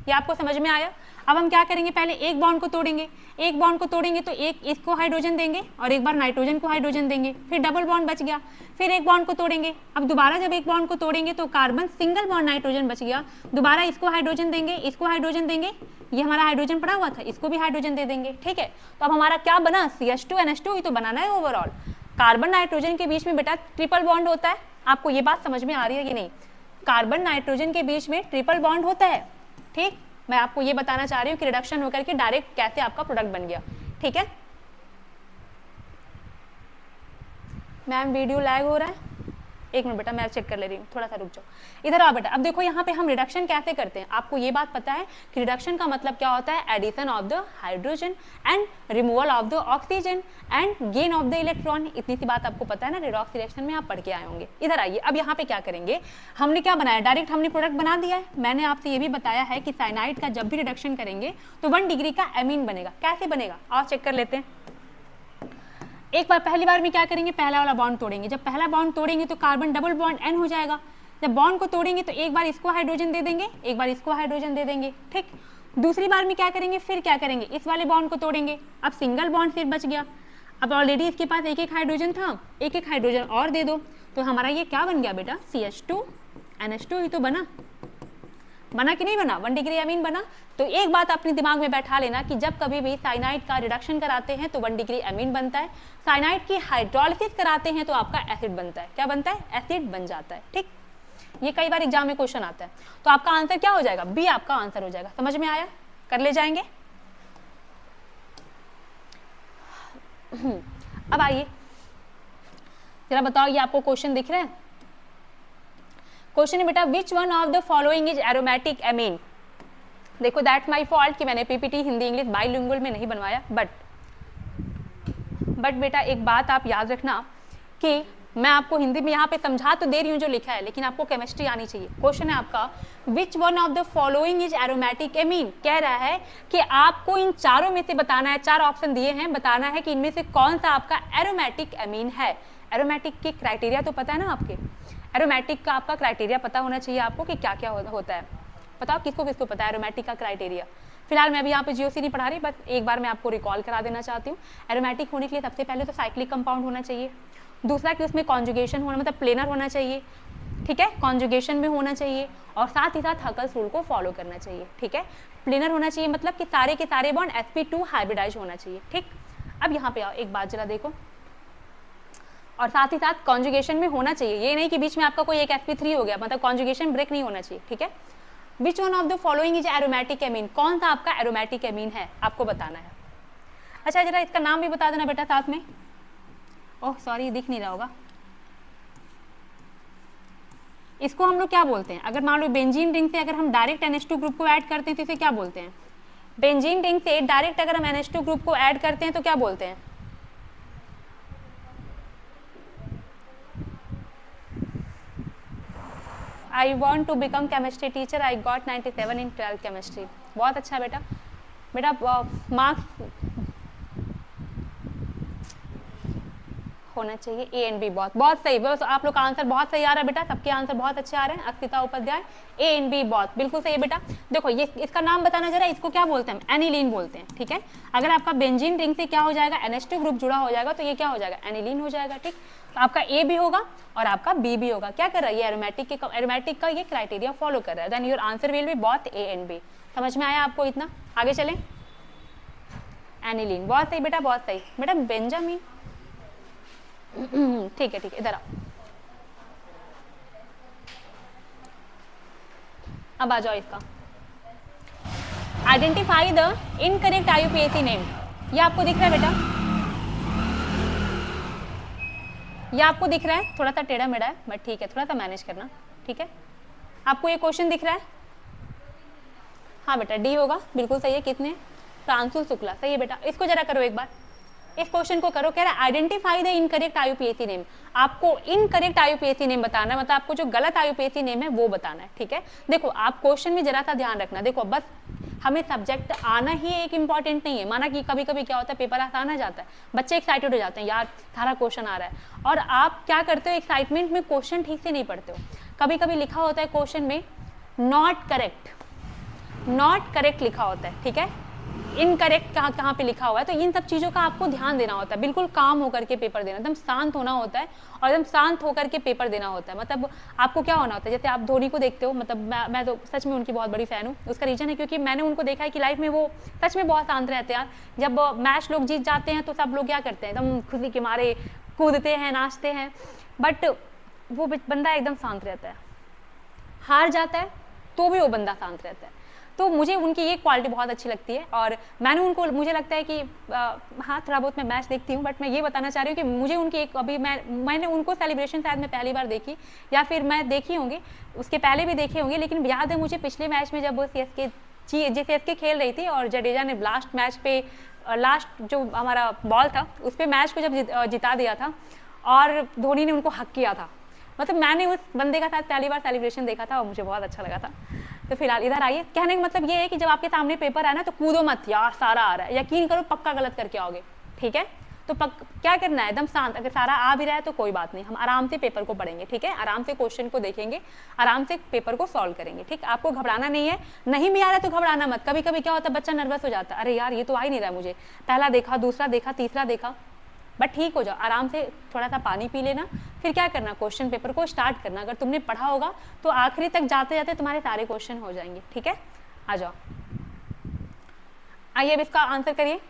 ये आपको समझ में आया। अब हम क्या करेंगे? पहले एक बॉन्ड को तोड़ेंगे। एक बॉन्ड को तोड़ेंगे तो एक इसको हाइड्रोजन देंगे और एक बार नाइट्रोजन को हाइड्रोजन देंगे, फिर डबल बॉन्ड बच गया। फिर एक बॉन्ड को तोड़ेंगे। अब दोबारा जब एक बॉन्ड को तोड़ेंगे तो कार्बन सिंगल बॉन्ड नाइट्रोजन बच गया। दोबारा इसको हाइड्रोजन देंगे, इसको हाइड्रोजन देंगे, ये हमारा हाइड्रोजन पड़ा हुआ था, इसको भी हाइड्रोजन दे देंगे। ठीक है, तो अब हमारा क्या बना? CH2NH2 ही तो बनाना है ओवरऑल। कार्बन नाइट्रोजन के बीच में बेटा ट्रिपल बॉन्ड होता है। आपको ये बात समझ में आ रही है कि नहीं? कार्बन नाइट्रोजन के बीच में ट्रिपल बॉन्ड होता है। ठीक, मैं आपको ये बताना चाह रही हूँ कि रिडक्शन होकर के डायरेक्ट कैसे आपका प्रोडक्ट बन गया। ठीक है मैम, वीडियो लैग हो रहा है, एक मिनट बेटा मैं चेक कर ले रही हूँ, थोड़ा सा रुक जाओ। इधर आओ बेटा। अब देखो यहाँ पे हम रिडक्शन कैसे करते हैं। आपको ये बात पता है कि रिडक्शन का मतलब क्या होता है? Addition of the hydrogen and removal of the oxygen and gain of the electron. इतनी सी बात आपको पता है ना, रिडॉक्स रिएक्शन में आप पढ़ के आए होंगे। इधर आइए, अब यहाँ पे क्या करेंगे? हमने क्या बनाया? डायरेक्ट हमने प्रोडक्ट बना दिया है। मैंने आपसे ये भी बताया है कि साइनाइड का जब भी रिडक्शन करेंगे तो 1 डिग्री का एमीन बनेगा। कैसे बनेगा आओ चेक कर लेते हैं। एक बार पहली बार में क्या करेंगे? पहला वाला बॉन्ड तोड़ेंगे। जब पहला बॉन्ड तोड़ेंगे तो कार्बन डबल बॉन्ड N हो जाएगा। जब बॉन्ड को तोड़ेंगे तो एक बार इसको हाइड्रोजन दे देंगे, एक बार इसको हाइड्रोजन दे देंगे। ठीक, दूसरी बार में क्या करेंगे? फिर क्या करेंगे? इस वाले बॉन्ड को तोड़ेंगे। अब सिंगल बॉन्ड फिर बच गया। अब ऑलरेडी इसके पास एक एक हाइड्रोजन था, एक एक हाइड्रोजन और दे दो। तो हमारा ये क्या बन गया बेटा? CH2NH2 ही तो बना कि नहीं बना? 1 डिग्री एमीन बना। तो एक बात अपने दिमाग में बैठा लेना कि जब कभी भी साइनाइड का रिडक्शन कराते हैं तो 1 डिग्री एमीन बनता है। साइनाइड की हाइड्रोलिसिस कराते हैं तो आपका एसिड बनता है। क्या बनता है? एसिड बन जाता है। ठीक, ये कई बार एग्जाम में क्वेश्चन आता है। तो आपका आंसर क्या हो जाएगा? बी आपका आंसर हो जाएगा। समझ में आया? कर ले जाएंगे। अब आइए जरा बताओ, ये आपको क्वेश्चन दिख रहा है? क्वेश्चन है बेटा, which one of the following is aromatic amine. देखो दैट माई फॉल्ट कि मैंने पीपीटी हिंदी इंग्लिश बाइलिंगुअल में नहीं बनवाया। बट बेटा एक बात आप याद रखना कि मैं आपको हिंदी में यहाँ पे समझा तो दे रही हूँ जो लिखा है, लेकिन आपको केमिस्ट्री आनी चाहिए। क्वेश्चन है आपका, which one of the following is aromatic amine. कह रहा है कि आपको इन चारों में से बताना है, 4 ऑप्शन दिए हैं, बताना है कि इनमें से कौन सा आपका एरोमेटिक एमीन है। एरोमेटिक की क्राइटेरिया तो पता है ना आपके, एरोमेटिक का आपका क्राइटेरिया पता होना चाहिए आपको कि क्या क्या होता है। बताओ किसको किसको पता है एरोमेटिक का क्राइटेरिया। फिलहाल मैं अभी यहाँ पे जीओसी नहीं पढ़ा रही, बस एक बार मैं आपको रिकॉल करा देना चाहती हूँ। एरोमेटिक होने के लिए सबसे पहले तो साइक्लिक कंपाउंड होना चाहिए, दूसरा कि उसमें कॉन्जुगेशन होना मतलब प्लेनर होना चाहिए, ठीक है, कॉन्जुगेशन में होना चाहिए, और साथ ही साथ हकल्स रूल को फॉलो करना चाहिए, ठीक है। प्लेनर होना चाहिए मतलब कि सारे के सारे बॉन्ड sp2 हाइब्रिडाइज होना चाहिए, ठीक। अब यहाँ पे आओ, एक बात जरा देखो, और साथ ही साथ कॉन्जुगेशन में होना चाहिए, ये नहीं कि बीच में आपका कोई एक sp3 हो गया, मतलब कॉन्जुगेशन ब्रेक नहीं होना चाहिए, ठीक है। Which one of the following is aromatic amine, कौन सा आपका एरोमेटिक एमीन है आपको बताना है। अच्छा जरा इसका नाम भी बता देना बेटा साथ में। ओह सॉरी, दिख नहीं रहा होगा। इसको हम लोग क्या बोलते हैं, अगर मान लो बेंजीन रिंग से अगर हम डायरेक्ट NH2 ग्रुप को ऐड करते हैं तो इसे क्या बोलते हैं। बेंजीन रिंग से डायरेक्ट अगर हम NH2 ग्रुप को ऐड करते हैं तो क्या बोलते हैं। I want to become chemistry teacher, I got 97 in 12th chemistry। बहुत अच्छा बेटा, बेटा मार्क्स होना चाहिए ए एंड बी, बहुत बहुत सही, बस आप लोग का आंसर बहुत सही आ रहा है बेटा, सबके आंसर बहुत अच्छे आ रहे हैं। Akshita Upadhyay, A and B बहुत बिल्कुल सही है बेटा। देखो ये इसका नाम बताना जरा, इसको क्या बोलते हैं, एनिलीन बोलते हैं, ठीक है। अगर आपका बेंजीन रिंग से क्या हो जाएगा, NH2 ग्रुप जुड़ा हो जाएगा तो ये क्या हो जाएगा, एनिलीन हो जाएगा, ठीक। तो आपका ए भी होगा और आपका बी भी होगा। क्या कर रहा है ये एरोमेटिक का ये क्राइटेरिया फॉलो कर रहा है, then your answer will be both A and B. समझ में आया आपको इतना, आगे चलें। एनिलीन बहुत सही बेटा, बहुत सही बेटा। बेंजामिन ठीक है ठीक है, इधर आओ, अब आ जाओ इसका। Identify the incorrect IUPAC name, ये आपको दिख रहा है बेटा, ये आपको दिख रहा है, थोड़ा सा टेढ़ा मेढ़ा है बट ठीक है, थोड़ा सा मैनेज करना, ठीक है। आपको ये क्वेश्चन दिख रहा है, हाँ बेटा डी होगा, बिल्कुल सही है। कितने, प्रांशुल शुक्ला, सही है बेटा। इसको जरा करो एक बार, इस क्वेश्चन को करो। कह रहा है identify the incorrect IUPAC name, आपको इनकरेक्ट IUPAC नेम बताना है, मतलब आपको जो गलत IUPAC नेम है वो बताना है, ठीक है। देखो आप क्वेश्चन में जरा सा ध्यान रखना, देखो बस हमें सब्जेक्ट आना ही एक इंपॉर्टेंट नहीं है। माना कि कभी कभी क्या होता है, पेपर आसान आ जाता है, बच्चे एक्साइटेड हो जाते हैं, यार सारा क्वेश्चन आ रहा है, और आप क्या करते हो, एक्साइटमेंट में क्वेश्चन ठीक से नहीं पढ़ते हो। कभी कभी लिखा होता है क्वेश्चन में नॉट करेक्ट लिखा होता है, ठीक है, इनकरेक्ट कहाँ पे लिखा हुआ है। तो इन सब चीज़ों का आपको ध्यान देना होता है, बिल्कुल काम होकर के पेपर देना, एकदम शांत होना होता है और एकदम शांत होकर के पेपर देना होता है। मतलब आपको क्या होना होता है, जैसे आप धोनी को देखते हो, मतलब मैं तो सच में उनकी बहुत बड़ी फ़ैन हूँ। उसका रीज़न है क्योंकि मैंने उनको देखा है कि लाइफ में वो सच में बहुत शांत रहते हैं। जब मैच लोग जीत जाते हैं तो सब लोग क्या करते हैं, एकदम खुशी के मारे कूदते हैं, नाचते हैं, बट वो बंदा एकदम शांत रहता है। हार जाता है तो भी वो बंदा शांत रहता है। तो मुझे उनकी ये क्वालिटी बहुत अच्छी लगती है, और मैंने उनको, मुझे लगता है कि हाँ थोड़ा बहुत मैं मैच देखती हूँ, बट मैं ये बताना चाह रही हूँ कि मुझे उनकी एक, अभी मैंने उनको सेलिब्रेशन शायद मैं पहली बार देखी, या फिर मैं देखी होंगी, उसके पहले भी देखे होंगे, लेकिन याद है मुझे पिछले मैच में जब CSK खेल रही थी और जडेजा ने लास्ट मैच पे, लास्ट जो हमारा बॉल था उस पर मैच को जब जिता दिया था और धोनी ने उनको हक किया था, मतलब मैंने उस बंदे का साथ पहली बार सेलिब्रेशन देखा था और मुझे बहुत अच्छा लगा था। तो फिलहाल इधर आइए, कहने का मतलब ये है कि जब आपके सामने पेपर आए ना तो कूदो मत, यार सारा आ रहा है, यकीन करो पक्का गलत करके आओगे, ठीक है। तो क्या करना है, एकदम शांत, अगर सारा आ भी रहा है तो कोई बात नहीं, हम आराम से पेपर को पढ़ेंगे, ठीक है, आराम से क्वेश्चन को देखेंगे, आराम से पेपर को सॉल्व करेंगे, ठीक। आपको घबराना नहीं है, नहीं भी आ रहा है तो घबराना मत। कभी कभी क्या होता है, बच्चा नर्वस हो जाता है, अरे यार ये तो आ ही नहीं रहा मुझे, पहला देखा, दूसरा देखा, तीसरा देखा, बट ठीक हो जाओ, आराम से थोड़ा सा पानी पी लेना, फिर क्या करना, क्वेश्चन पेपर को स्टार्ट करना। अगर तुमने पढ़ा होगा तो आखिरी तक जाते जाते तुम्हारे सारे क्वेश्चन हो जाएंगे, ठीक है। आ जाओ, आइए अब इसका आंसर करिए।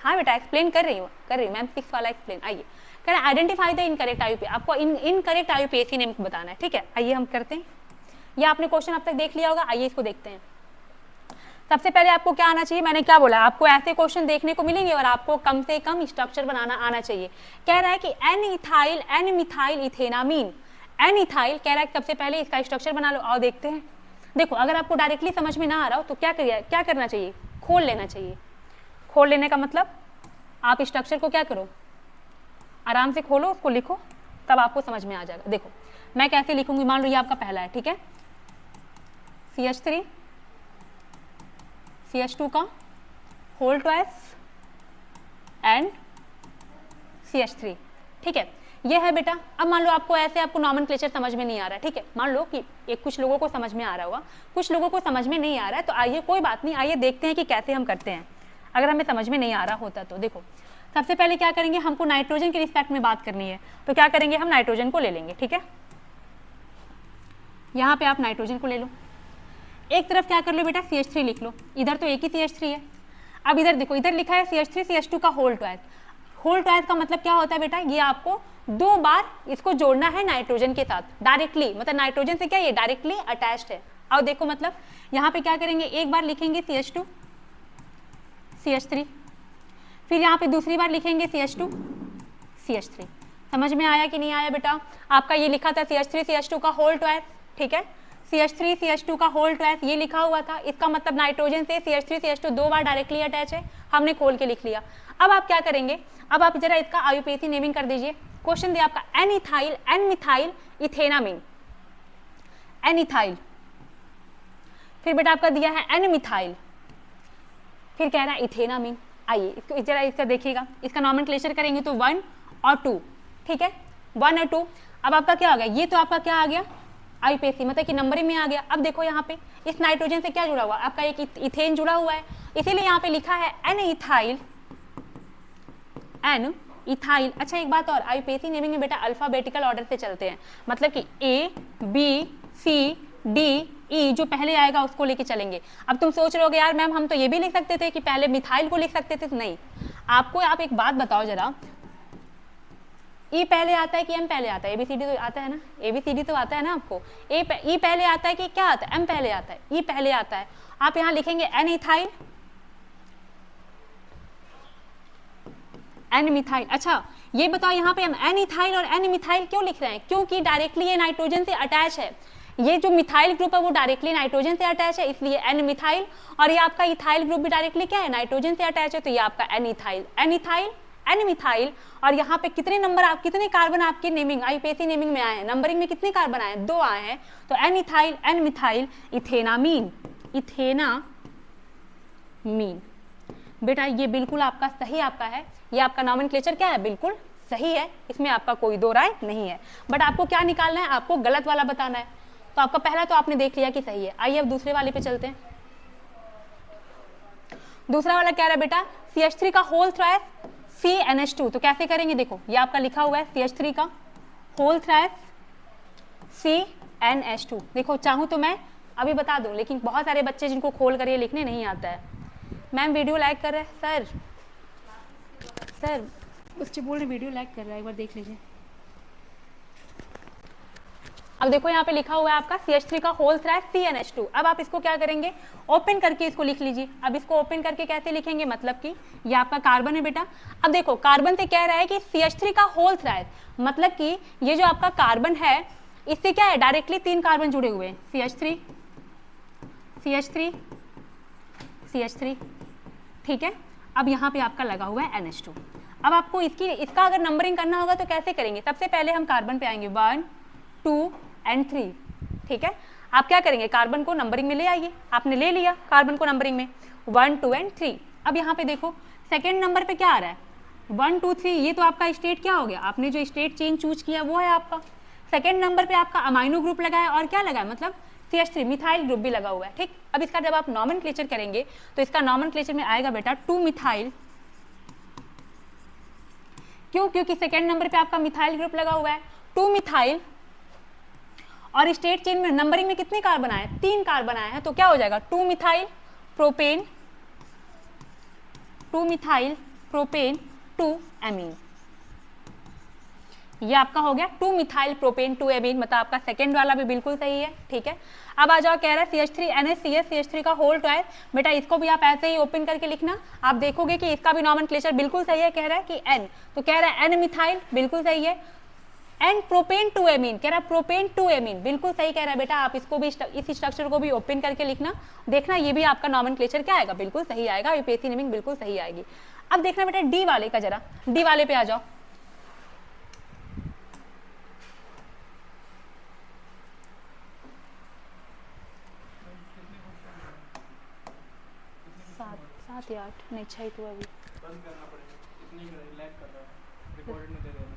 हाँ बेटा एक्सप्लेन कर रही हूँ मैम, 6 वाला एक्सप्लेन। आइए, कह रहे आइडेंटिफाई द इनकरेक्ट IUPAC, आपको इनकरेक्ट IUPAC नेम को बताना है, ठीक है। आइए हम करते हैं, ये आपने क्वेश्चन अब तक देख लिया होगा, आइए इसको देखते हैं। सबसे पहले आपको क्या आना चाहिए, मैंने क्या बोला, आपको ऐसे क्वेश्चन देखने को मिलेंगे और आपको कम से कम स्ट्रक्चर बनाना आना चाहिए। कह रहा है कि एन मिथाइल इथेनामीन, एन इथाइल, कह रहा है सबसे पहले इसका स्ट्रक्चर बना लो, और देखते हैं। देखो अगर आपको डायरेक्टली समझ में ना आ रहा हो तो क्या करना चाहिए, खोल लेना चाहिए। खोल लेने का मतलब आप स्ट्रक्चर को क्या करो, आराम से खोलो उसको, लिखो, तब आपको समझ में आ जाएगा। देखो मैं कैसे लिखूंगी, मान लो ये आपका पहला है, ठीक है, CH3 CH2 का होल ट्वाइस एंड CH3, ठीक है, ये है बेटा। अब मान लो आपको ऐसे आपको नॉमेनक्लेचर समझ में नहीं आ रहा है, ठीक है, मान लो कि एक कुछ लोगों को समझ में आ रहा होगा, कुछ लोगों को समझ में नहीं आ रहा है, तो आइए कोई बात नहीं, आइए देखते हैं कि कैसे हम करते हैं अगर हमें समझ में नहीं आ रहा होता तो। देखो सबसे पहले क्या करेंगे, हमको नाइट्रोजन के रिस्पेक्ट में बात करनी है, तो क्या करेंगे, हम नाइट्रोजन को ले लेंगे, ठीक है, यहाँ पे आप नाइट्रोजन को ले लो, एक तरफ क्या कर लो बेटा CH3 लिख लो, इधर तो एक ही CH3 है। अब इधर देखो, इधर लिखा है CH3 CH2 का होल ट्वाइस। होल ट्वाइस का मतलब क्या होता है बेटा, ये आपको 2 बार इसको जोड़ना है नाइट्रोजन के साथ डायरेक्टली, मतलब नाइट्रोजन से क्या ये डायरेक्टली अटैच्ड है। और देखो मतलब यहाँ पे क्या करेंगे, एक बार लिखेंगे CH2 CH3, फिर यहाँ पे दूसरी बार लिखेंगे CH2 CH3। समझ में आया कि नहीं आया बेटा? आपका ये लिखा था CH3 CH2 का होल ट्वाइस, ठीक है, CH3 CH2 का होल ट्वाइस ये लिखा हुआ था, इसका मतलब नाइट्रोजन से CH3 CH2 2 बार डायरेक्टली अटैच है, हमने खोल के लिख लिया। अब आप क्या करेंगे, अब आप जरा इसका आयुपेसी नेमिंग कर दीजिए। क्वेश्चन दिया आपका N ethyl N methyl ethanamine, N ethyl, फिर बेटा आपका दिया है एन मिथाइल, फिर कह रहा है इथेनामिन। आइए इसको जरा इसका देखिएगा, इसका नॉमेनक्लेचर करेंगे तो 1 और 2, ठीक है, 1 और 2। अब आपका क्या आ गया, ये तो आपका क्या आ गया आईपीसी, मतलब कि नंबरिंग में आ गया। अब देखो यहाँ पे इस नाइट्रोजन से क्या जुड़ा हुआ, आपका एक इथेन जुड़ा हुआ है, इसीलिए यहाँ पे लिखा है एन इथाइल एन इथाइल। अच्छा एक बात और, आईपीसी नेमिंग में बेटा अल्फाबेटिकल ऑर्डर से चलते हैं, मतलब कि A B C D E जो पहले आएगा उसको लेके चलेंगे। अब तुम सोच रहे होगे यार मैम हम तो ये भी लिख सकते थे कि पहले मिथाइल को लिख सकते थे, तो नहीं, आपको आप एक बात बताओ जरा, E पहले आता है कि M पहले आता है? ABCD तो आता है ना, ABCD तो आता है ना आपको, E पहले आता है कि क्या आता है, M पहले आता है? E पहले आता है। आप यहाँ लिखेंगे एन इथाइल एन मिथाइल। अच्छा ये बताओ यहाँ पे हम एन इथाइल और एन मिथाइल क्यों लिख रहे हैं, क्योंकि डायरेक्टली ये नाइट्रोजन से अटैच है, ये जो मिथाइल ग्रुप है वो डायरेक्टली नाइट्रोजन से अटैच है, इसलिए एन मिथाइल, और ये आपका इथाइल ग्रुप भी डायरेक्टली क्या है नाइट्रोजन से अटैच है, तो ये आपका एन इथाइल एन मिथाइल। और यहाँ पे कितने नंबर आप कितने कार्बन आपके नेमिंग आईपीसी नेमिंग में आए हैं, नंबरिंग में कितने कार्बन आए हैं, 2 आए हैं, तो एन इथाइल एन मिथाइल इथेनामीन, इथेनामीन। बेटा ये बिल्कुल आपका सही आपका है, ये आपका नॉमेनक्लेचर क्या है बिल्कुल सही है, इसमें आपका कोई दो राय नहीं है। बट आपको क्या निकालना है, आपको गलत वाला बताना है। तो आपका पहला तो आपने देख लिया कि सही है, आइए अब दूसरे वाले पे चलते हैं। दूसरा वाला क्या रहा बेटा, CH3 का होल थ्राइस CnH2, तो कैसे करेंगे, देखो ये आपका लिखा हुआ है CH3 का होल थ्राइस CnH2। देखो चाहूँ तो मैं अभी बता दूं, लेकिन बहुत सारे बच्चे जिनको खोल कर ये लिखने नहीं आता है। मैम वीडियो लाइक कर रहे हैं सर उससे बोल रहे वीडियो लाइक कर रहा है, एक बार देख लीजिए। अब देखो यहाँ पे लिखा हुआ है आपका CH3 का होल थ्राइस CnH2। अब आप इसको क्या करेंगे, ओपन करके इसको लिख लीजिए। अब इसको ओपन करके कैसे लिखेंगे, मतलब कि ये आपका कार्बन है बेटा। अब देखो कार्बन से कह रहा है कि CH3 का होल थ्राइस, मतलब कि ये जो आपका कार्बन है इससे क्या है डायरेक्टली 3 कार्बन जुड़े हुए हैं, CH3 CH3 CH3, ठीक है। अब यहाँ पे आपका लगा हुआ है NH2। अब आपको इसका अगर नंबरिंग करना होगा तो कैसे करेंगे, सबसे पहले हम कार्बन पे आएंगे 1 2 एंड 3, ठीक है। आप क्या करेंगे, कार्बन को नंबरिंग में ले आइए, आपने ले लिया कार्बन को नंबरिंग में 1 2 एंड 3। अब यहाँ पे देखो सेकेंड नंबर पे क्या आ रहा है 1 2 3, ये तो आपका स्टेट क्या हो गया, आपने जो स्टेट चेंज चूज किया वो है आपका। सेकेंड नंबर पे आपका अमाइनो ग्रुप लगा है और क्या लगा है, मतलब CH3 मिथाइल ग्रुप भी लगा हुआ है, ठीक। अब इसका जब आप नॉमेनक्लेचर करेंगे तो इसका नॉमेनक्लेचर में आएगा बेटा 2 मिथाइल, क्यों, क्योंकि सेकेंड नंबर पे आपका मिथाइल ग्रुप लगा हुआ है 2 मिथाइल, और स्टेट चेन में नंबरिंग में कितने कार्बन आए, 3 कार्बन आए हैं, तो क्या हो जाएगा 2 methyl propane 2 methyl propane 2 amine. ये आपका हो गया 2 मिथाइल प्रोपेन 2 एमीन, मतलब आपका सेकेंड वाला भी बिल्कुल सही है, ठीक है। अब आ जाओ, कह रहा है CH3 NaCH CH3 का होल ट्वाइस, बेटा इसको भी आप ऐसे ही ओपन करके लिखना, आप देखोगे कि इसका भी नॉमेनक्लेचर बिल्कुल सही है। कह रहा है कि N, तो कह रहा है N मिथाइल बिल्कुल सही है, एंड प्रोपेन 2 एमीन, कह रहा है प्रोपेन 2 एमीन बिल्कुल सही कह रहा है बेटा। आप इसको भी इस स्ट्रक्चर को भी ओपन करके लिखना, देखना ये भी आपका नॉमेनक्लेचर क्या आएगा, बिल्कुल सही आएगा, यूपीएससी नेमिंग बिल्कुल सही आएगी। अब देखना बेटा डी वाले का, जरा डी वाले पे आ जाओ। 7 या 8 नहीं 6 तो अभी बंद करना पड़ेगा, इतनी लैग कर रहा है, रिकॉर्डेड में दे देना।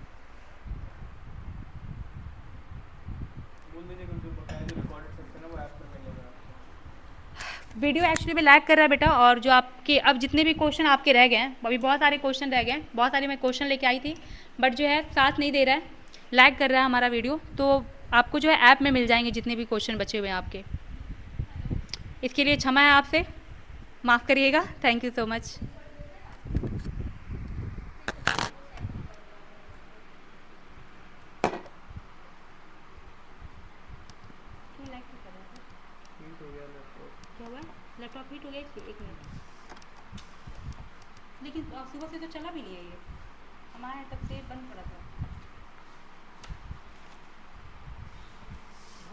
बोल दीजिए कि जो बकाया जो रिकॉर्डेड सेक्शन है वो ऐप में मिलेगा आपको। वीडियो एक्चुअली में लैग कर रहा है बेटा। और जो आपके अब जितने भी क्वेश्चन आपके रह गए हैं, अभी बहुत सारे क्वेश्चन रह गए हैं, बहुत सारे मैं क्वेश्चन लेके आई थी, बट जो है साथ नहीं दे रहा है, लैग कर रहा है हमारा वीडियो। तो आपको जो है ऐप में मिल जाएंगे जितने भी क्वेश्चन बचे हुए हैं आपके। इसके लिए क्षमा है आपसे, माफ़ करिएगा। Thank you so much. Heat हो गया लैपटॉप। क्या हुआ? लैपटॉप हीट हो गया इसलिए 1 मिनट। लेकिन सुबह से तो चला भी नहीं है ये, हमारे तब से बंद पड़ा था।